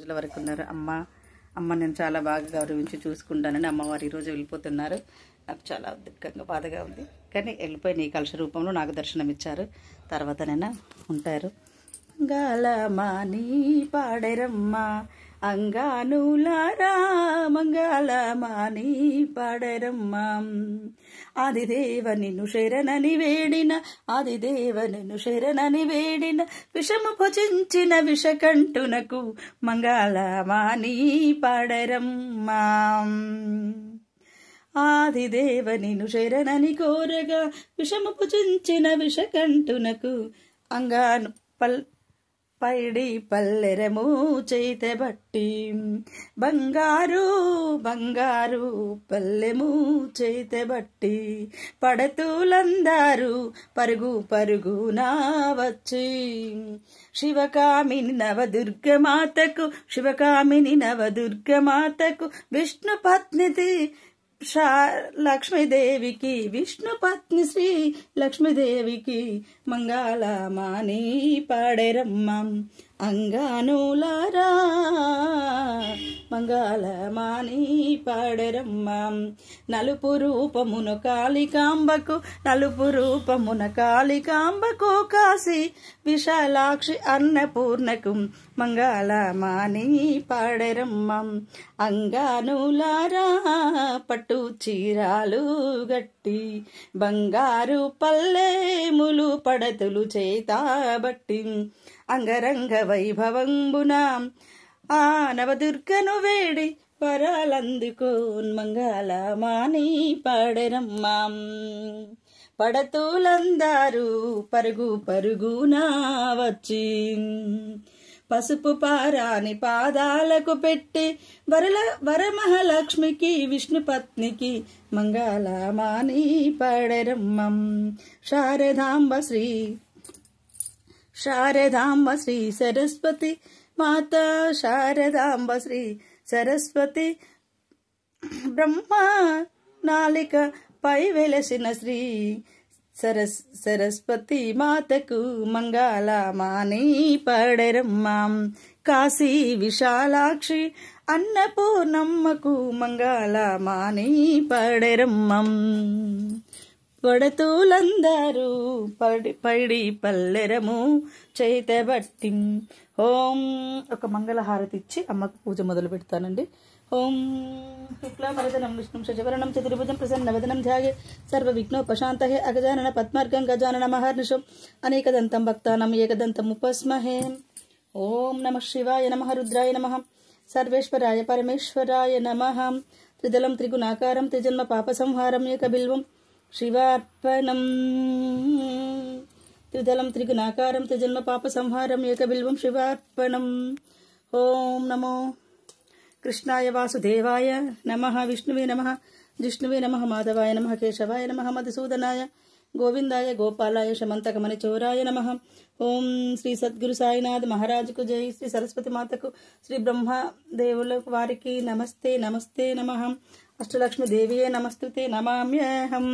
రోజుల వరకు ఉన్నారు. అమ్మ నేను చాలా బాగా గౌరవించి చూసుకుంటానని అమ్మవారు ఈరోజు వెళ్ళిపోతున్నారు. నాకు చాలా దుఃఖంగా బాధగా ఉంది. కానీ వెళ్ళిపోయి నీ కలశ రూపంలో నాకు దర్శనం ఇచ్చారు. తర్వాతనైనా ఉంటారు. మంగళమాని పాడరమ్మ అంగానులారా మంగళమాని పాడరమ్మ. ఆదిదేవ నిన్ను శరణని వేడిన ఆదిదేవ నిన్ను శరణని వేడిన విషము భుజించిన విషకంఠునకు మంగళమాని పాడరమ్మ. ఆదిదేవ నిన్ను శరణని కోరగా విషము భుజించిన విషకంఠునకు అంగాను పైడి పల్లెరము చేతబట్టి బంగారు బంగారు పల్లెము చేతబట్టి పడతులందారు పరుగు పరుగునా వచ్చి శివకామిని నవదుర్గమాతకు విష్ణు పత్నిది లక్ష్మీదేవికి విష్ణు పత్ని శ్రీ లక్ష్మీదేవికి మంగళమాని పాడరమ్మ అంగానులారా మంగళమాని పాడరమ్మ. నలుపు రూపమున కాళికాంబకు కాశీ విశాలాక్షి అన్నపూర్ణకు మంగళమాని పాడరమ్మ అంగానులారా. పట్టు చీరాలు గట్టి బంగారు పల్లెములు పడతులు చేతాబట్టి అంగరంగ వైభవంబున ఆ నవదుర్గను వేడి వరాలందుకో మంగళమాని పాడరమ్మ. పడతులందారు పరుగు పరుగునా వచ్చి పసుపు పారాని పాదాలకు పెట్టి వరమహాలక్ష్మికి విష్ణు పత్నికి మంగళమాని పాడరమ్మ. శారదాంబ శ్రీ సరస్వతి మాత శారదాంబ శ్రీ సరస్వతి బ్రహ్మ నాలిక పై వెలసిన శ్రీ సరస్వతి మాతకు మంగళమాని పాడరమ్మ. కాశీ విశాలాక్షి అన్నపూర్ణమ్మకు మంగళమాని పాడరమ్మ. పడతులందరూ పైడి పల్లెరము చేతబట్టి ఓం ఒక మంగళహారతి ఇచ్చి అమ్మకు పూజ మొదలు పెడతానండి. ఓం శుక్లాంబరధరం విష్ణుం శశివర్ణం చతుర్భుజం ప్రసన్నవదనం ధ్యాయే సర్వవిఘ్నోపశాంతయే అగజానన పద్మార్గం గజానన మహర్నిశం అనేకదంతం భక్తానాం ఏకదంతం ఉపస్మహే. ఓం నమః శివాయ నమః రుద్రాయ నమః సర్వేశ్వరాయ పరమేశ్వరాయ నమః. త్రిదలం త్రిగుణాకారం త్రిజన్మ పాప సంహారం ఏకబిల్వం శివార్పణం. త్రిదలం త్రిగుణాకారం త్రిజన్మ పాప సంహారం ఏకబిల్వం శివార్పణం. ఓం నమో కృష్ణాయ వాసుదేవాయ నమః విష్ణువే నమః జిష్ణువే నమః మాధవాయ నమః కేశవాయ నమః మధుసూదనాయ గోవిందాయ గోపాలాయ శమంతకమణి చోరాయ నమః. ఓం శ్రీ సద్గురు సాయినాథ్ మహారాజుకు జై. శ్రీ సరస్వతి మాతకు శ్రీ బ్రహ్మదేవుల వారికి నమస్తే నమస్తే నమః. అష్టలక్ష్మి దేవియే నమస్తుతే నమామ్యహం.